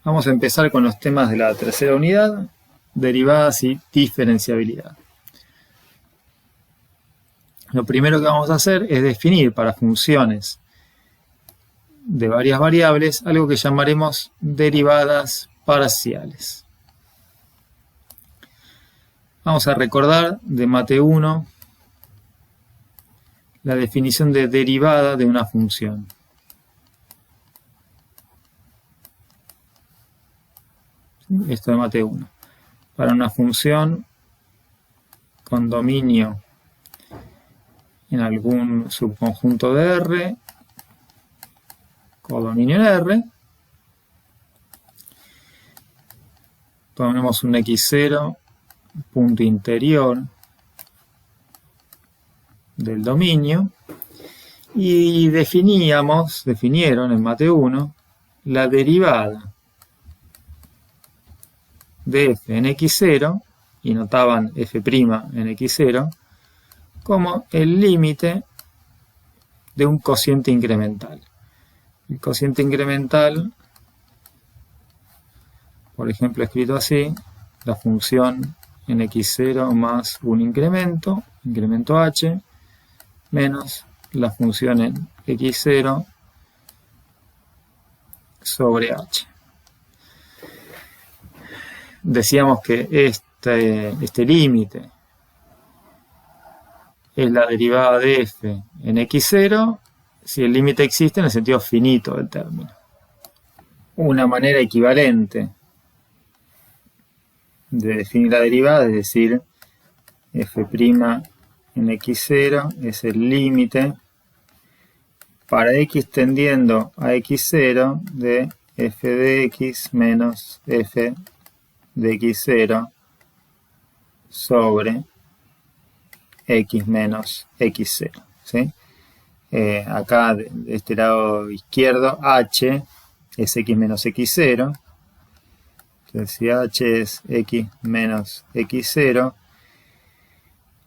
Vamos a empezar con los temas de la tercera unidad, derivadas y diferenciabilidad. Lo primero que vamos a hacer es definir para funciones de varias variables algo que llamaremos derivadas parciales. Vamos a recordar de Mate 1 la definición de derivada de una función. Esto de Mate 1. Para una función con dominio en algún subconjunto de R, codominio en R, ponemos un x0, punto interior del dominio, y definieron en Mate 1 la derivada de f en x0, y notaban f' en x0, como el límite de un cociente incremental. El cociente incremental, por ejemplo, escrito así, la función en x0 más un incremento h, menos la función en x0 sobre h. Decíamos que este límite es la derivada de f en x0 si el límite existe en el sentido finito del término. Una manera equivalente de definir la derivada es decir, f' en x0 es el límite para x tendiendo a x0 de f de x menos f de x0 sobre x menos x0. ¿Sí? Acá de este lado izquierdo h es x menos x0. Entonces si h es x menos x0,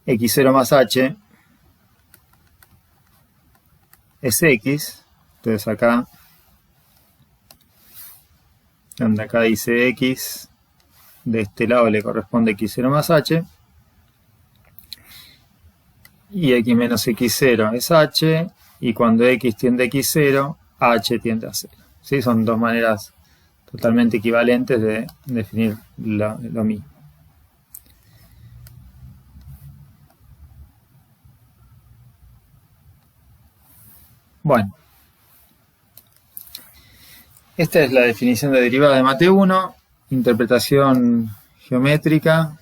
x0 más h es x. Entonces acá, donde acá dice x, de este lado le corresponde x0 más h, y x menos x0 es h, y cuando x tiende a x0, h tiende a 0. ¿Sí? Son dos maneras totalmente equivalentes de definir lo mismo. Bueno, esta es la definición de derivada de Mate 1, interpretación geométrica.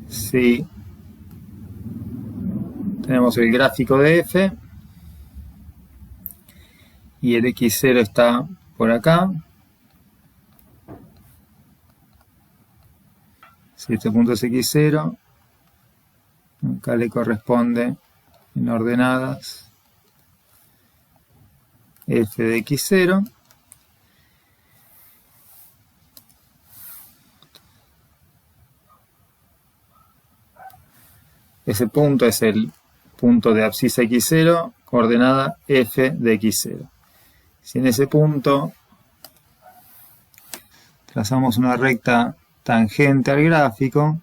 Sí. Tenemos el gráfico de f y el x0 está por acá. Si este punto es x0, acá le corresponde en ordenadas f de x0. Ese punto es el punto de abscisa x0, coordenada f de x0. Si en ese punto trazamos una recta tangente al gráfico,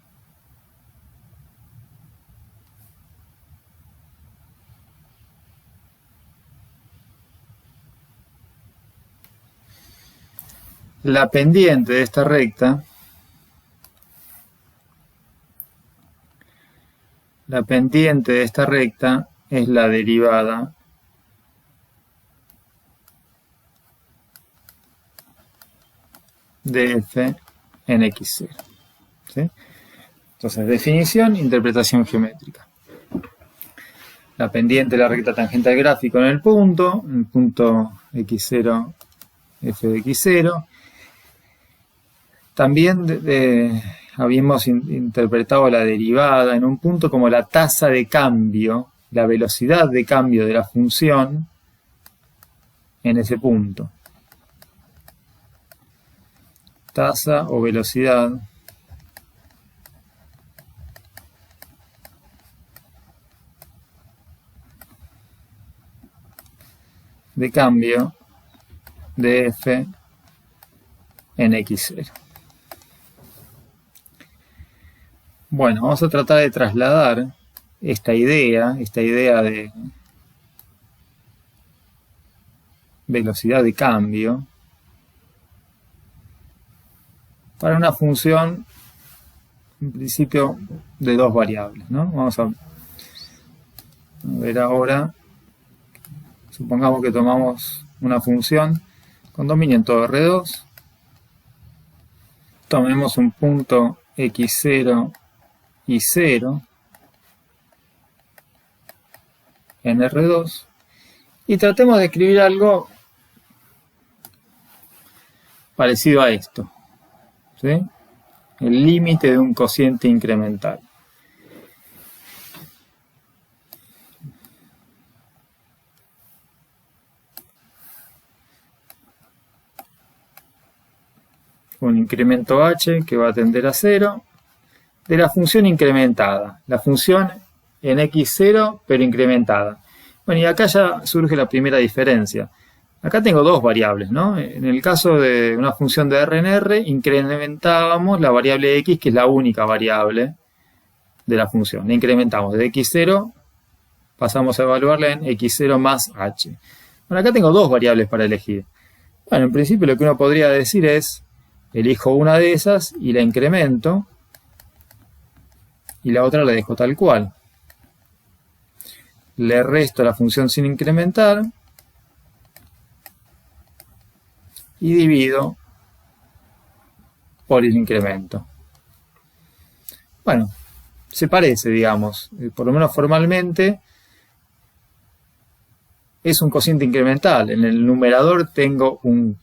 la pendiente de esta recta, es la derivada de f en x0. ¿Sí? Entonces, definición, interpretación geométrica. La pendiente de la recta tangente al gráfico en el punto x0, f de x0. También habíamos interpretado la derivada en un punto como la tasa de cambio, la velocidad de cambio de la función en ese punto. Tasa o velocidad de cambio de f en x0. Bueno, vamos a tratar de trasladar esta idea de velocidad de cambio para una función, en principio, de dos variables, ¿no? Vamos a ver ahora, supongamos que tomamos una función con dominio en todo R2, tomemos un punto x0 y 0 en R2 y tratemos de escribir algo parecido a esto, ¿sí? El límite de un cociente incremental. Un incremento h que va a tender a 0 de la función incrementada, la función en x0 pero incrementada. Bueno, y acá ya surge la primera diferencia. Acá tengo dos variables, ¿no? En el caso de una función de R en R, incrementábamos la variable x, que es la única variable de la función. La incrementamos desde x0, pasamos a evaluarla en x0 más h. Bueno, acá tengo dos variables para elegir. Bueno, en principio lo que uno podría decir es, elijo una de esas y la incremento, y la otra la dejo tal cual. Le resto la función sin incrementar y divido por el incremento. Bueno, se parece, digamos, por lo menos formalmente es un cociente incremental. En el numerador tengo un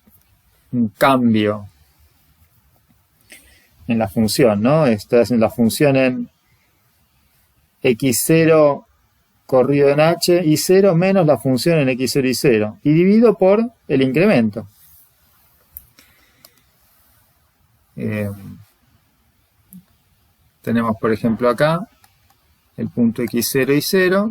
cambio en la función, ¿no? Esta es la función en x0 corrido en h y 0 menos la función en x0 y 0 y divido por el incremento. Tenemos por ejemplo acá el punto x0 y 0,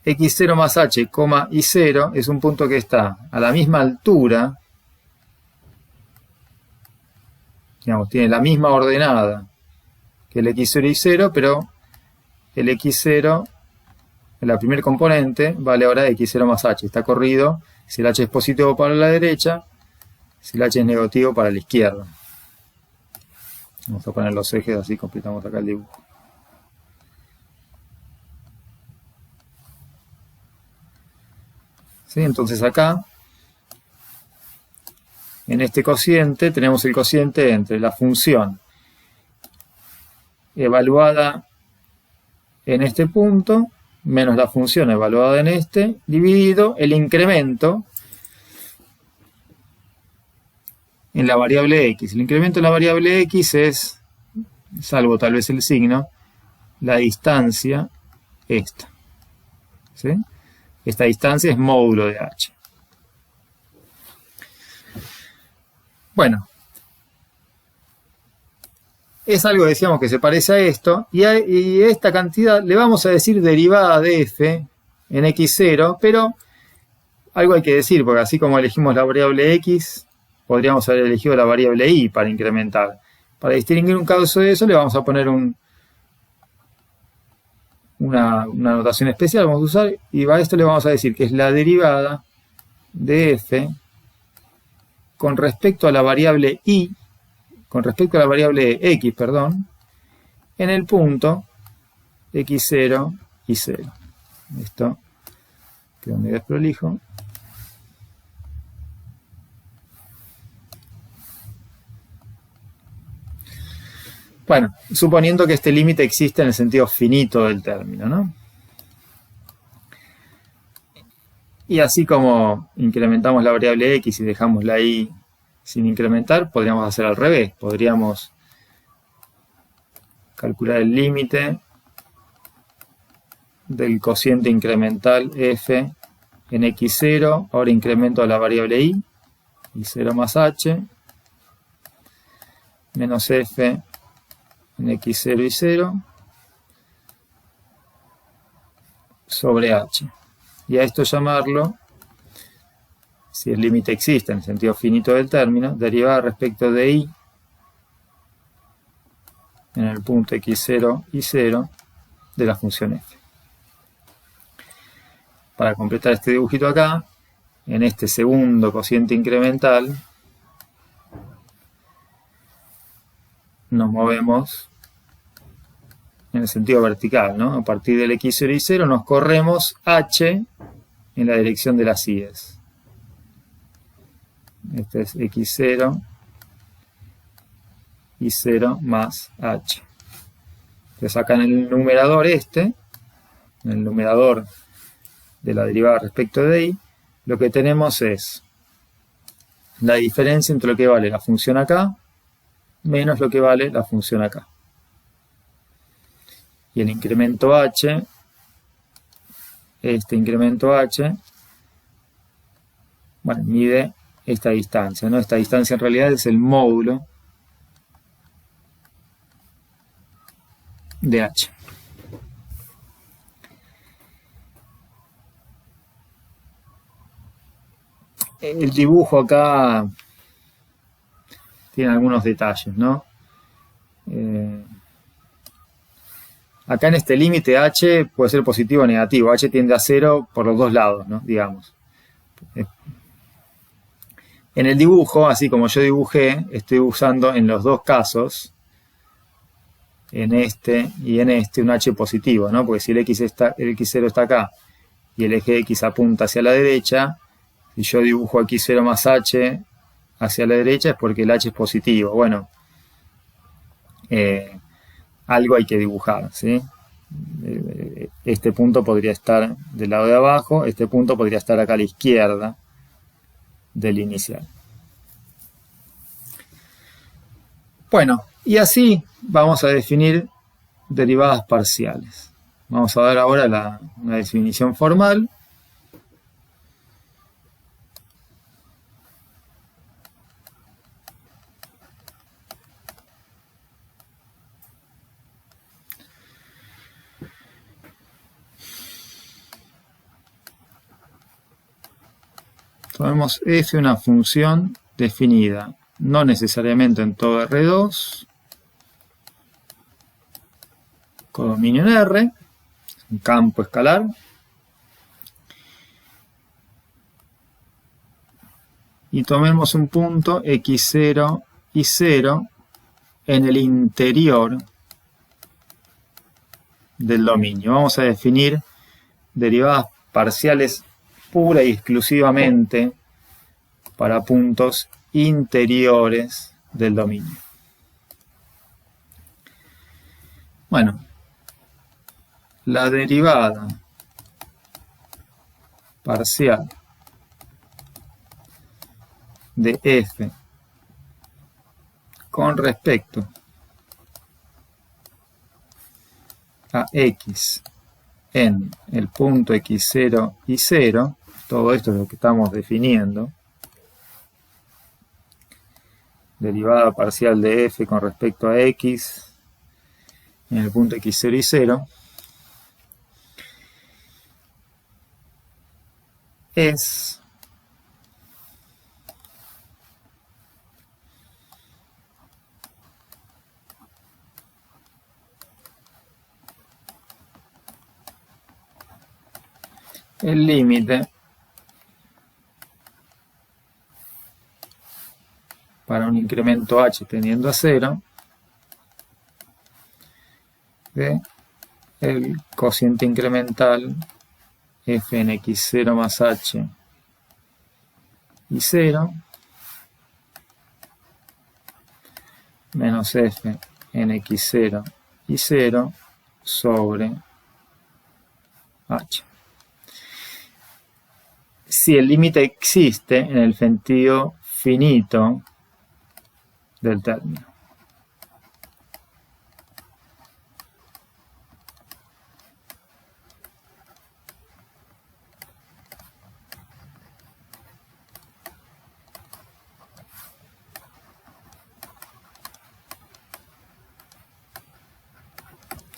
x0 más h, y 0 es un punto que está a la misma altura, digamos, tiene la misma ordenada que el x0 y 0, pero el x0, la primer componente, vale ahora x0 más h. Está corrido, si el h es positivo para la derecha, si el h es negativo para la izquierda. Vamos a poner los ejes, así completamos acá el dibujo. ¿Sí? Entonces acá, en este cociente, tenemos el cociente entre la función evaluada en este punto, menos la función evaluada en este, dividido el incremento en la variable x. El incremento en la variable x es, salvo tal vez el signo, la distancia esta. ¿Sí? Esta distancia es módulo de h. Bueno, es algo, decíamos, que se parece a esto, y a esta cantidad le vamos a decir derivada de f en x0, pero algo hay que decir, porque así como elegimos la variable x, podríamos haber elegido la variable y para incrementar. Para distinguir un caso de eso, le vamos a poner una notación especial, vamos a usar, y a esto le vamos a decir que es la derivada de f con respecto a la variable y, con respecto a la variable x, perdón, en el punto x0 y 0. Esto quedó medio desprolijo. Bueno, suponiendo que este límite existe en el sentido finito del término, ¿no? Y así como incrementamos la variable x y dejamos la y sin incrementar, podríamos hacer al revés. Podríamos calcular el límite del cociente incremental f en x0, ahora incremento la variable y0 más h, menos f en x0 y 0, sobre h. Y a esto llamarlo, si el límite existe en el sentido finito del término, derivada respecto de y en el punto x0 y 0 de la función f. Para completar este dibujito acá, en este segundo cociente incremental, nos movemos en el sentido vertical, ¿no? A partir del x0 y 0 nos corremos h en la dirección de las i's. Este es x0 y 0 más h. Entonces acá en el numerador en el numerador de la derivada respecto de y, lo que tenemos es la diferencia entre lo que vale la función acá menos lo que vale la función acá. Y el incremento h, este incremento h, bueno, mide esta distancia, ¿no? Esta distancia en realidad es el módulo de h. El dibujo acá tiene algunos detalles, ¿no? Acá en este límite h puede ser positivo o negativo. H tiende a 0 por los dos lados, ¿no? Digamos. En el dibujo, así como yo dibujé, estoy usando en los dos casos, en este y en este, un h positivo, ¿no? Porque si el x0 está acá y el eje x apunta hacia la derecha, si yo dibujo x0 más h hacia la derecha es porque el h es positivo. Bueno, algo hay que dibujar, ¿sí? Este punto podría estar del lado de abajo, este punto podría estar acá a la izquierda del inicial. Bueno, y así vamos a definir derivadas parciales. Vamos a dar ahora una definición formal. Tomemos f una función definida, no necesariamente en todo R2, codominio en R, un campo escalar, y tomemos un punto x0 y 0 en el interior del dominio. Vamos a definir derivadas parciales pura y exclusivamente para puntos interiores del dominio. Bueno, la derivada parcial de f con respecto a x en el punto x0 y 0, todo esto es lo que estamos definiendo, derivada parcial de f con respecto a x en el punto x0 y 0, es el límite para un incremento h tendiendo a 0 de el cociente incremental f en x0 más h y 0 menos f en x0 y 0 sobre h. Si el límite existe en el sentido finito del término.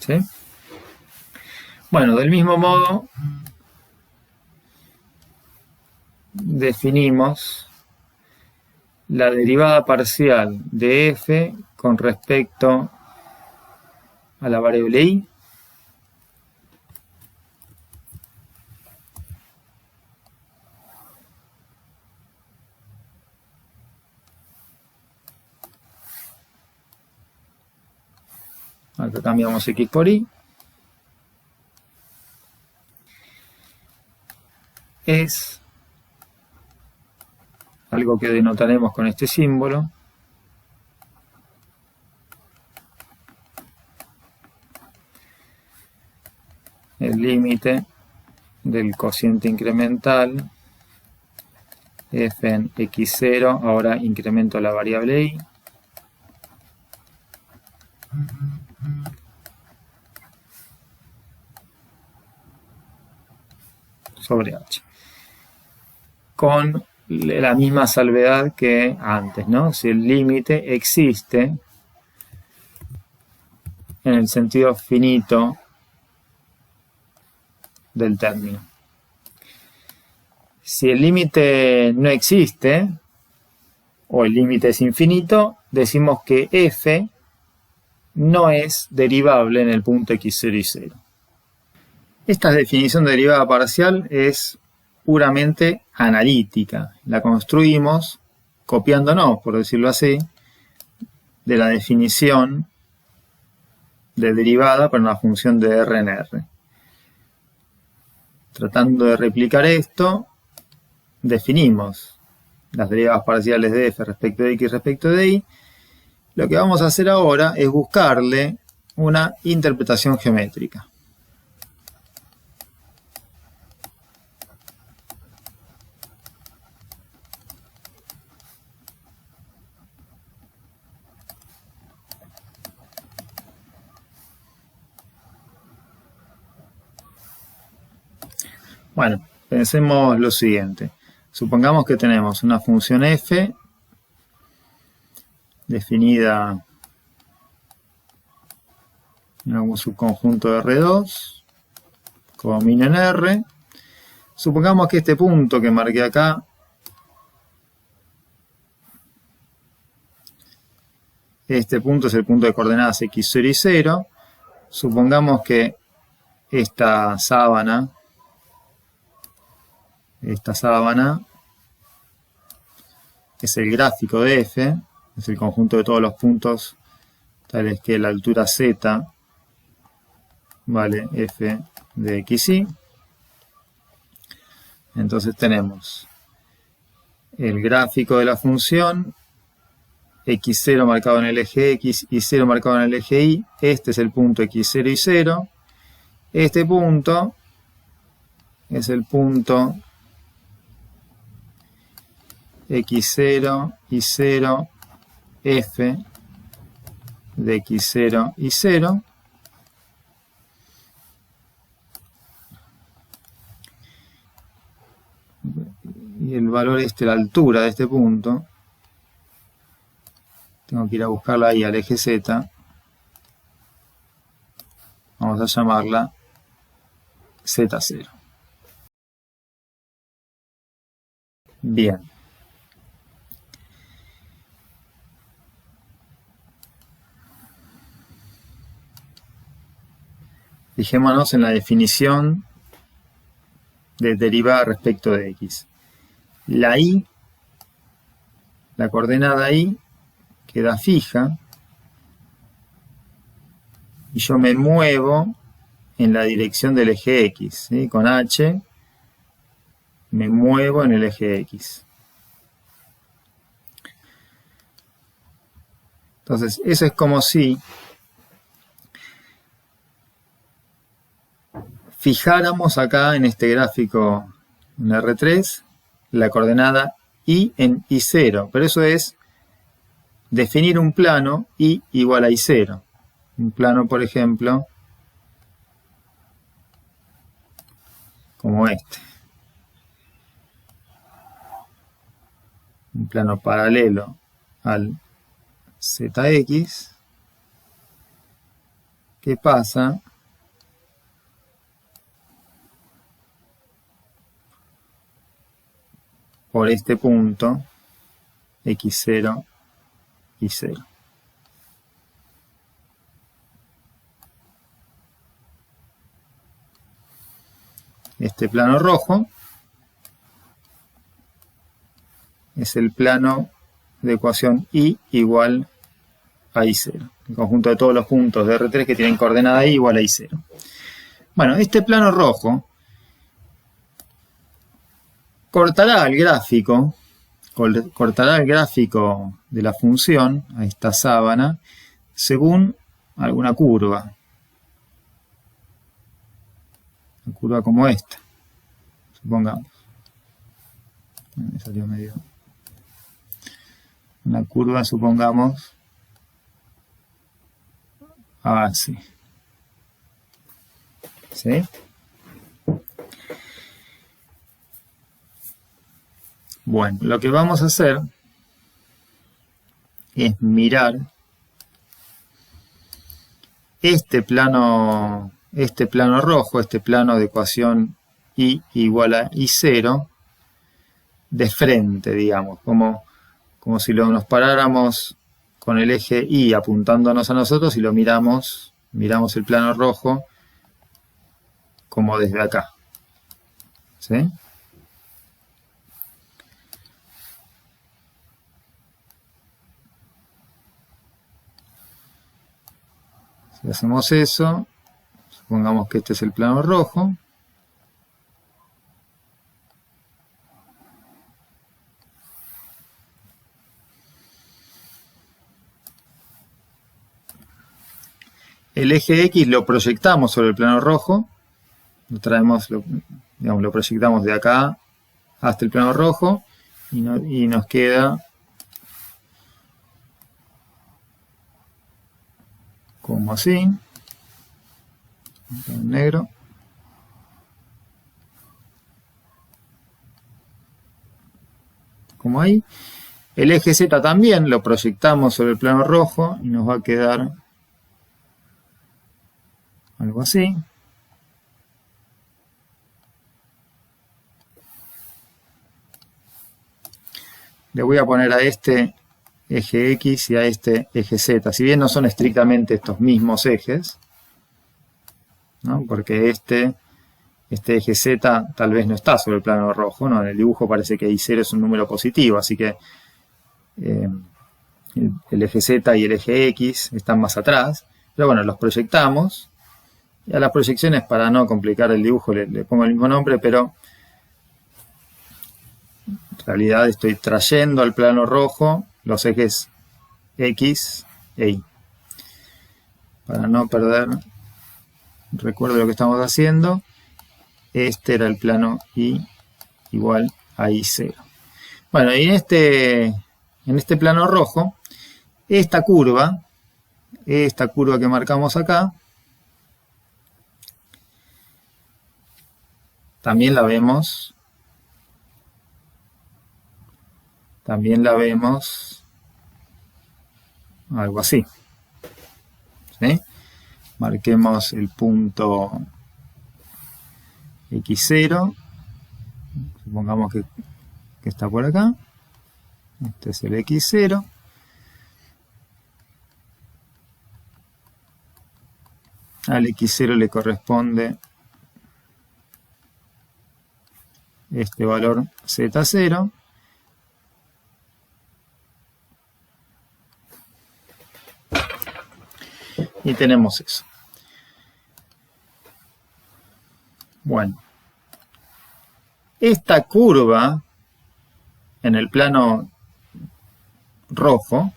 ¿sí? Bueno, del mismo modo definimos la derivada parcial de f con respecto a la variable y. Acá cambiamos x por y. Es algo que denotaremos con este símbolo. El límite del cociente incremental f en x0, ahora incremento la variable y, sobre h. Con la misma salvedad que antes, ¿no? Si el límite existe en el sentido finito del término. Si el límite no existe, o el límite es infinito, decimos que f no es derivable en el punto x0 y 0. Esta definición de derivada parcial es puramente analítica. La construimos copiándonos, por decirlo así, de la definición de derivada para una función de R en R. Tratando de replicar esto, definimos las derivadas parciales de f respecto de x respecto de y. Lo que vamos a hacer ahora es buscarle una interpretación geométrica. Bueno, pensemos lo siguiente. Supongamos que tenemos una función f definida en algún subconjunto de R2, como min en R. Supongamos que este punto que marqué acá este punto es el punto de coordenadas x0 y 0. Supongamos que esta sábana es el gráfico de f, es el conjunto de todos los puntos tales que la altura z vale f de x, y. Entonces tenemos el gráfico de la función, x0 marcado en el eje x y 0 marcado en el eje y. Este es el punto x0 y 0. Este punto es el punto x0 y 0 f de x0 y 0. Y el valor la altura de este punto, tengo que ir a buscarla ahí al eje z. Vamos a llamarla z0. Bien. Fijémonos en la definición de derivada respecto de x. La y, la coordenada y, queda fija y yo me muevo en la dirección del eje x, ¿sí? Con h me muevo en el eje x. Entonces, eso es como si fijáramos acá en este gráfico en R3 la coordenada y en y0, pero eso es definir un plano y igual a y0. Un plano, por ejemplo, como este. Un plano paralelo al zx, que pasa por este punto x0 y 0. Este plano rojo es el plano de ecuación y igual a I0. El conjunto de todos los puntos de R3 que tienen coordenada I igual a I0. Bueno, este plano rojo cortará el gráfico de la función a esta sábana según alguna curva. Una curva como esta, supongamos. Me salió medio. Una curva, supongamos, así. ¿Sí? Bueno, lo que vamos a hacer es mirar este plano rojo, este plano de ecuación I igual a I0, de frente, digamos, como si nos paráramos con el eje Y apuntándonos a nosotros y lo miramos el plano rojo como desde acá. ¿Sí? Si hacemos eso, supongamos que este es el plano rojo. El eje X lo proyectamos sobre el plano rojo, lo traemos, lo proyectamos de acá hasta el plano rojo y nos queda como así, en negro. Como ahí. El eje Z también lo proyectamos sobre el plano rojo y nos va a quedar algo así. Le voy a poner a este eje X y a este eje Z. Si bien no son estrictamente estos mismos ejes, ¿no? Porque este eje Z tal vez no está sobre el plano rojo, ¿no? En el dibujo parece que I0 es un número positivo, así que el eje Z y el eje X están más atrás. Pero bueno, los proyectamos. Y a las proyecciones, para no complicar el dibujo, le pongo el mismo nombre, pero en realidad estoy trayendo al plano rojo los ejes X e Y. Para no perder recuerdo lo que estamos haciendo, este era el plano Y igual a I0. Bueno, y en este plano rojo, esta curva que marcamos acá, también la vemos algo así. ¿Sí? Marquemos el punto X0, supongamos que está por acá. Este es el X0. Al X0 le corresponde este valor Z0. Y tenemos eso. Bueno, esta curva en el plano rojo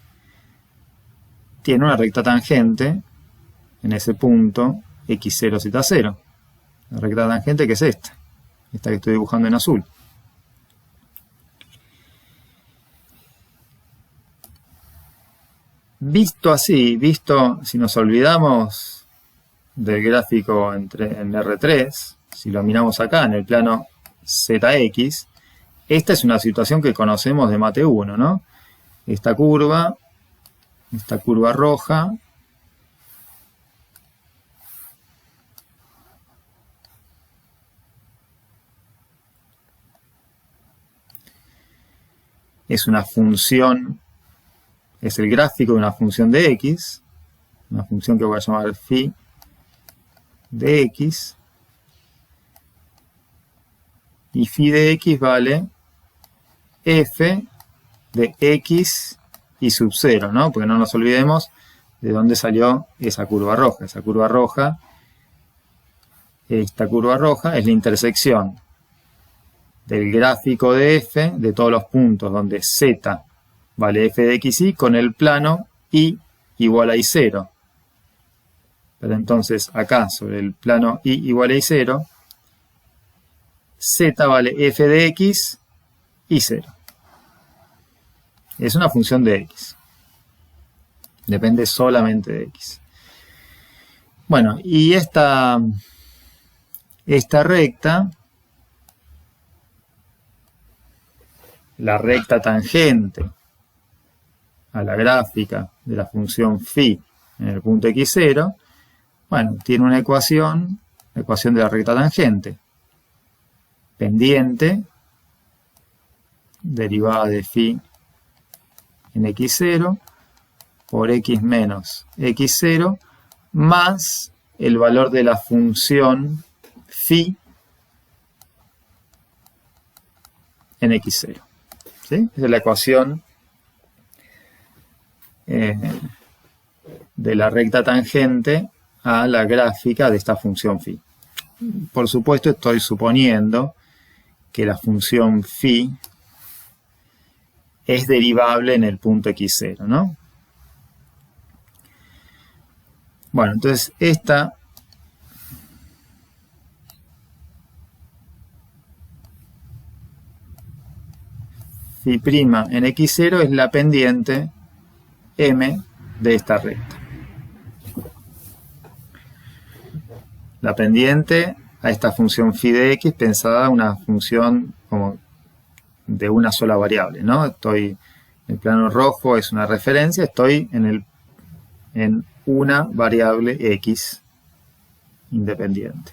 tiene una recta tangente en ese punto X0, Z0. La recta tangente que es esta que estoy dibujando en azul. Visto así, si nos olvidamos del gráfico en R3, si lo miramos acá en el plano ZX, esta es una situación que conocemos de Mate 1, ¿no? Esta curva roja, es una función, es el gráfico de una función de x, una función que voy a llamar phi de x, y phi de x vale f de x y sub 0, ¿no? Porque no nos olvidemos de dónde salió esa curva roja. Esta curva roja es la intersección del gráfico de f, de todos los puntos donde z vale f de x y, con el plano y igual a y0. Pero entonces acá, sobre el plano y igual a y0, z vale f de x y 0. Es una función de x. Depende solamente de x. Bueno, y esta recta, la recta tangente a la gráfica de la función phi en el punto x0, bueno, tiene una ecuación, la ecuación de la recta tangente. Pendiente, derivada de phi en x0 por x menos x0 más el valor de la función phi en x0. ¿Sí? Esa es la ecuación de la recta tangente a la gráfica de esta función phi. Por supuesto, estoy suponiendo que la función phi es derivable en el punto x0, ¿no? Bueno, entonces esta phi' en x0 es la pendiente m de esta recta. La pendiente a esta función phi de x pensada una función como de una sola variable, ¿no? Estoy, el plano rojo es una referencia, estoy en una variable x independiente.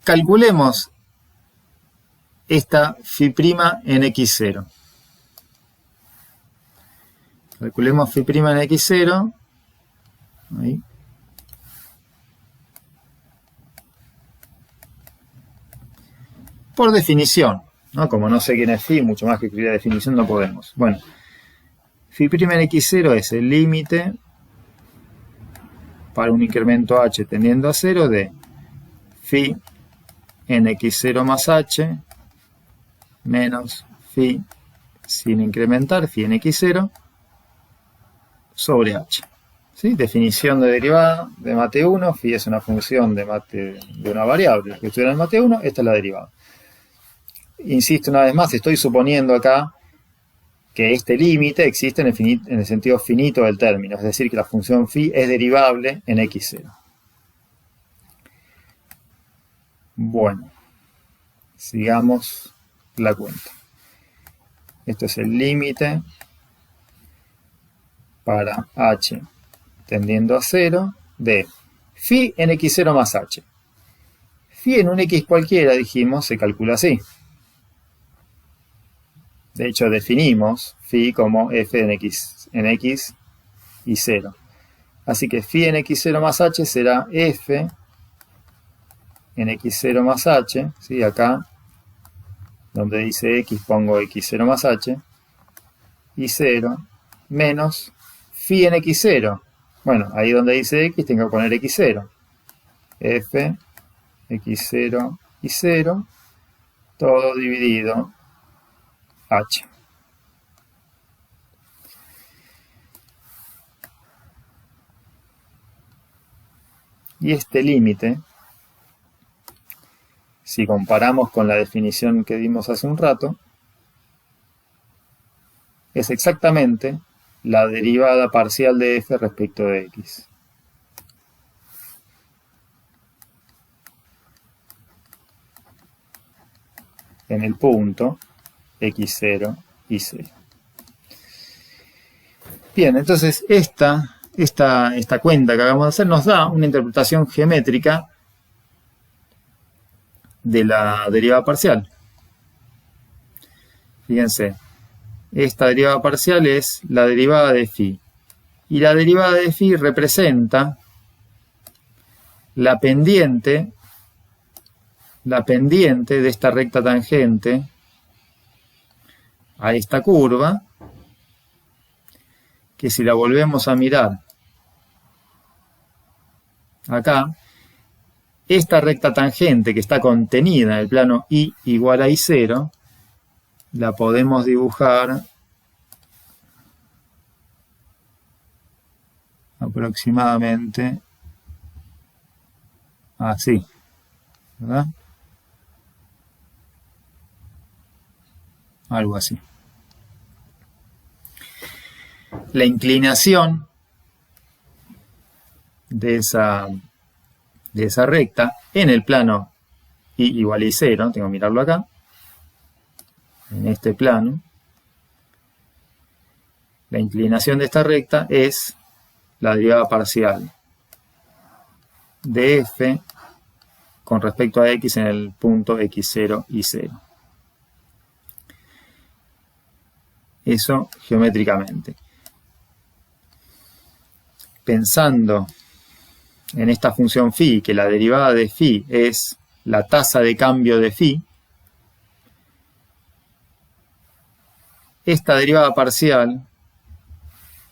Calculemos esta phi' en x0. Calculemos phi' en x0. Ahí. Por definición, ¿no? Como no sé quién es phi, mucho más que escribir la definición no podemos. Bueno, phi' en x0 es el límite para un incremento h tendiendo a 0 de phi en x0 más h menos phi sin incrementar, phi en x0 sobre h. ¿Sí? Definición de derivada de mate 1, phi es una función de una variable que estuviera en mate 1, esta es la derivada. Insisto una vez más, estoy suponiendo acá que este límite existe en el sentido finito del término, es decir, que la función phi es derivable en x0. Bueno, sigamos la cuenta. Esto es el límite para h tendiendo a 0 de phi en x0 más h. Phi en un x cualquiera, dijimos, se calcula así. De hecho, definimos phi como f en x y 0. Así que phi en x0 más h será f en x0 más h. ¿Sí? Acá, donde dice x, pongo x0 más h. Y 0 menos phi en x0. Bueno, ahí donde dice x, tengo que poner x0. F, x0 y 0, todo dividido h. Y este límite, si comparamos con la definición que dimos hace un rato, es exactamente la derivada parcial de f respecto de x. En el punto x0 y 0. Bien, entonces esta cuenta que acabamos de hacer nos da una interpretación geométrica de la derivada parcial. Fíjense, esta derivada parcial es la derivada de phi. Y la derivada de phi representa la pendiente de esta recta tangente a esta curva, que si la volvemos a mirar acá, esta recta tangente que está contenida en el plano y igual a I0, la podemos dibujar aproximadamente así, ¿verdad? Algo así. La inclinación de esa recta en el plano y igual a I0, tengo que mirarlo acá, en este plano, la inclinación de esta recta es la derivada parcial de f con respecto a x en el punto x0 y 0. Eso geométricamente. Pensando en esta función phi, que la derivada de phi es la tasa de cambio de phi, esta derivada parcial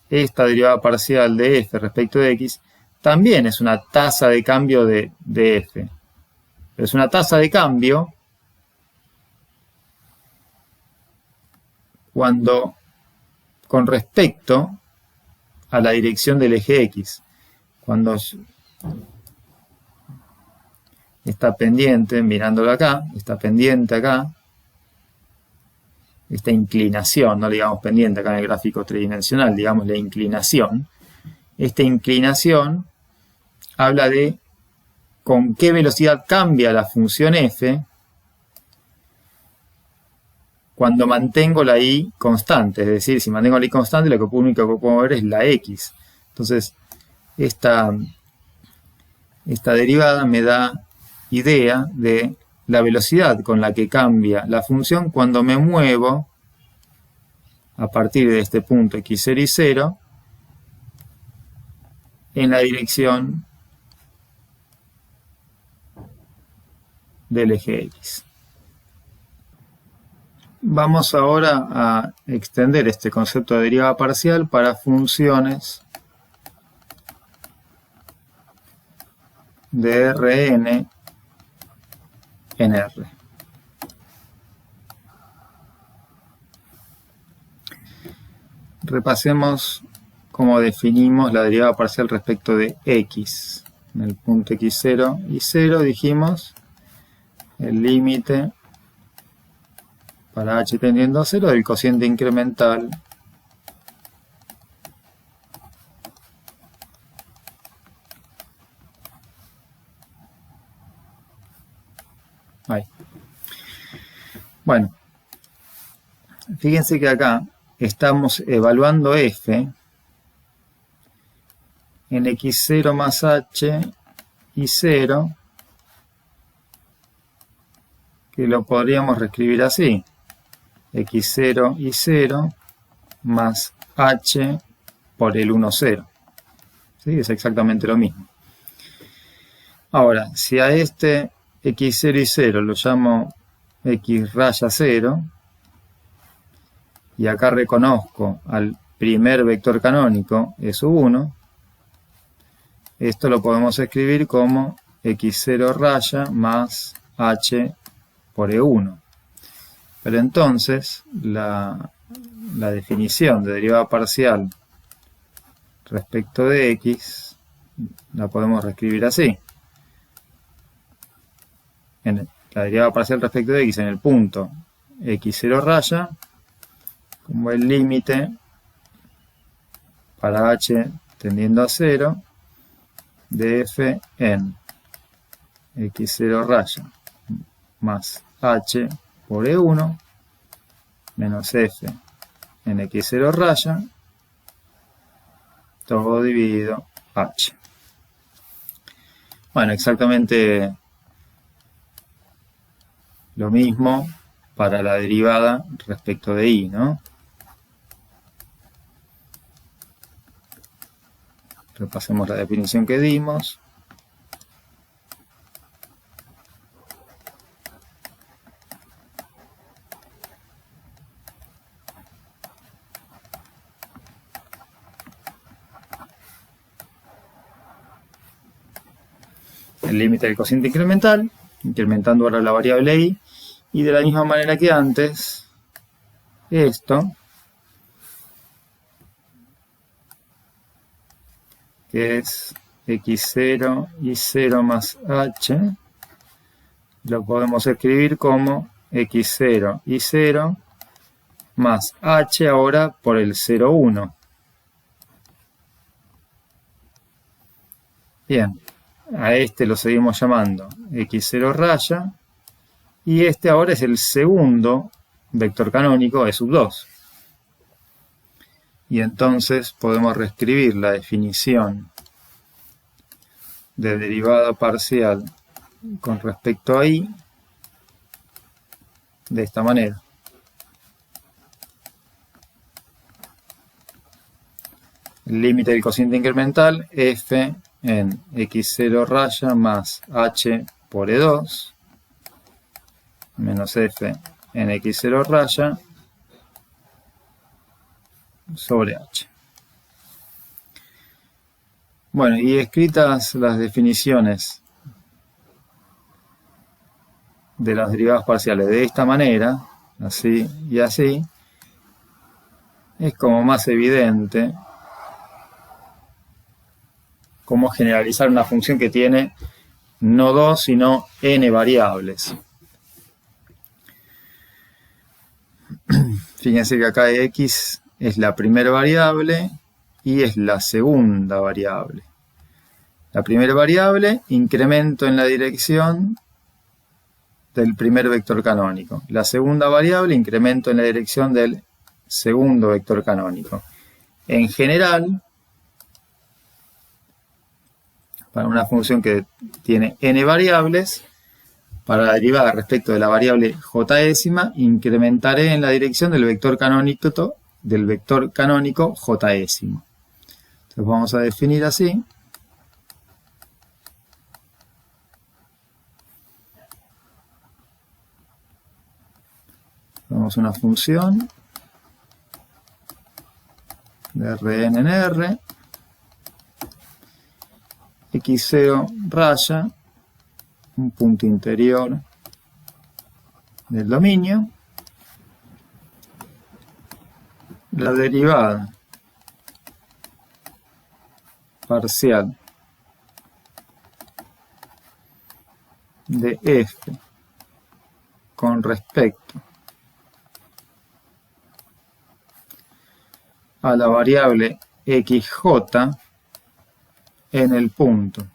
de f respecto de x, también es una tasa de cambio de f. Pero es una tasa de cambio cuando con respecto a la dirección del eje x. Cuando está pendiente, mirándolo acá, está pendiente acá, esta inclinación, no le digamos pendiente acá en el gráfico tridimensional, digamos la inclinación. Esta inclinación habla de con qué velocidad cambia la función f cuando mantengo la y constante. Es decir, si mantengo la y constante, lo único que puedo ver es la x. Entonces, esta derivada me da idea de la velocidad con la que cambia la función cuando me muevo a partir de este punto x0 y 0 en la dirección del eje x. Vamos ahora a extender este concepto de derivada parcial para funciones de Rn en R. Repasemos cómo definimos la derivada parcial respecto de x. En el punto x0 y 0 dijimos el límite para h tendiendo a 0 del cociente incremental ahí. Bueno, fíjense que acá estamos evaluando f en x0 más h y 0, que lo podríamos reescribir así: x0 y 0 más h por el 1, 0. ¿Sí? Es exactamente lo mismo. Ahora, si a este x0 y 0 lo llamo x raya 0, y acá reconozco al primer vector canónico, S1, esto lo podemos escribir como x0 raya más h por e1. Pero entonces la definición de derivada parcial respecto de x la podemos reescribir así. La derivada parcial respecto de x en el punto x0 raya como el límite para h tendiendo a 0 de f en x0 raya más h por e1 menos f en x0 raya todo dividido h. Bueno, exactamente lo mismo para la derivada respecto de y, ¿no? Repasemos la definición que dimos. El límite del cociente incremental, incrementando ahora la variable y, y de la misma manera que antes, esto, que es x0 y 0 más h, lo podemos escribir como x0 y 0 más h ahora por el 0, 1. Bien, a este lo seguimos llamando x0 raya, y este ahora es el segundo vector canónico de sub 2. Y entonces podemos reescribir la definición de derivada parcial con respecto a y de esta manera. El límite del cociente incremental, f en x0 raya más h por e2 menos f en x0 raya sobre h. Bueno, y escritas las definiciones de las derivadas parciales de esta manera, así y así, es como más evidente cómo generalizar una función que tiene no 2, sino n variables. Fíjense que acá x es la primera variable y es la segunda variable. La primera variable, incremento en la dirección del primer vector canónico. La segunda variable, incremento en la dirección del segundo vector canónico. En general, para una función que tiene n variables, para la derivada respecto de la variable j décima, incrementaré en la dirección del vector canónico j décimo. Entonces vamos a definir así. Tenemos una función de Rn en R, x0 raya, un punto interior del dominio, la derivada parcial de f con respecto a la variable xj en el punto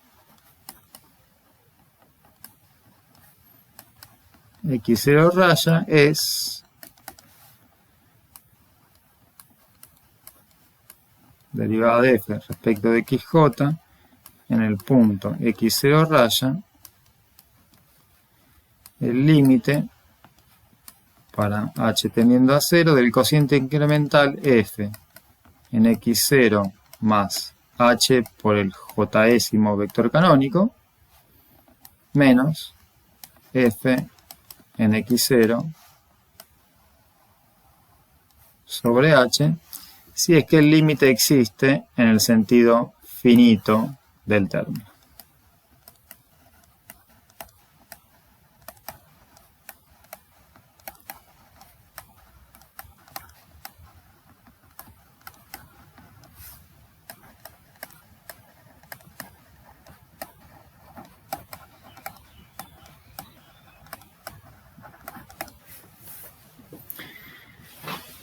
x0 raya es derivada de f respecto de xj en el punto x0 raya, el límite para h tendiendo a 0 del cociente incremental f en x0 más h por el j décimo vector canónico menos f en x0 sobre h, si es que el límite existe en el sentido finito del término.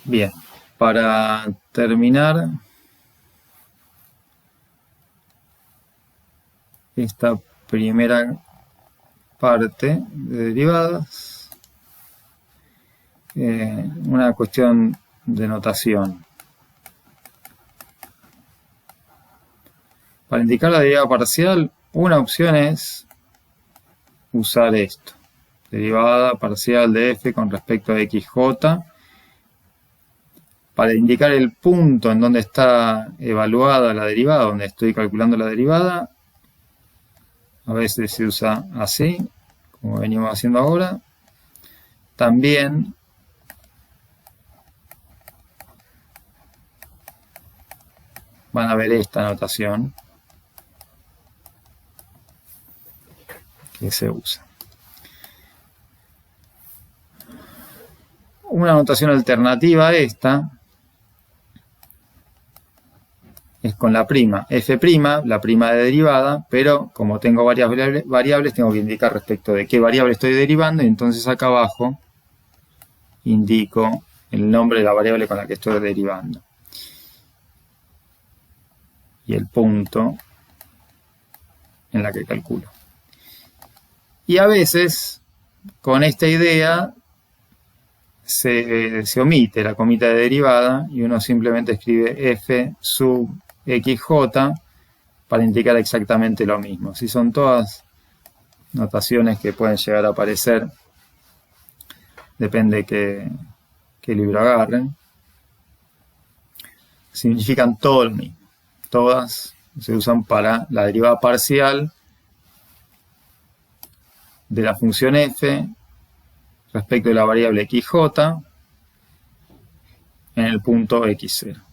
Bien, para terminar esta primera parte de derivadas, una cuestión de notación. Para indicar la derivada parcial, una opción es usar esto. derivada parcial de f con respecto a xj, para indicar el punto en donde está evaluada la derivada, donde estoy calculando la derivada. A veces se usa así, como venimos haciendo ahora. También van a ver esta notación que se usa. Una notación alternativa a esta es con la prima, f', la prima de derivada, pero como tengo varias variables, tengo que indicar respecto de qué variable estoy derivando, y entonces acá abajo indico el nombre de la variable con la que estoy derivando. Y el punto en la que calculo. Y a veces, con esta idea, se omite la comita de derivada y uno simplemente escribe f sub xj para indicar exactamente lo mismo. Si son todas notaciones que pueden llegar a aparecer, depende qué libro agarren, significan todo lo mismo. Todas se usan para la derivada parcial de la función f respecto de la variable xj en el punto x0.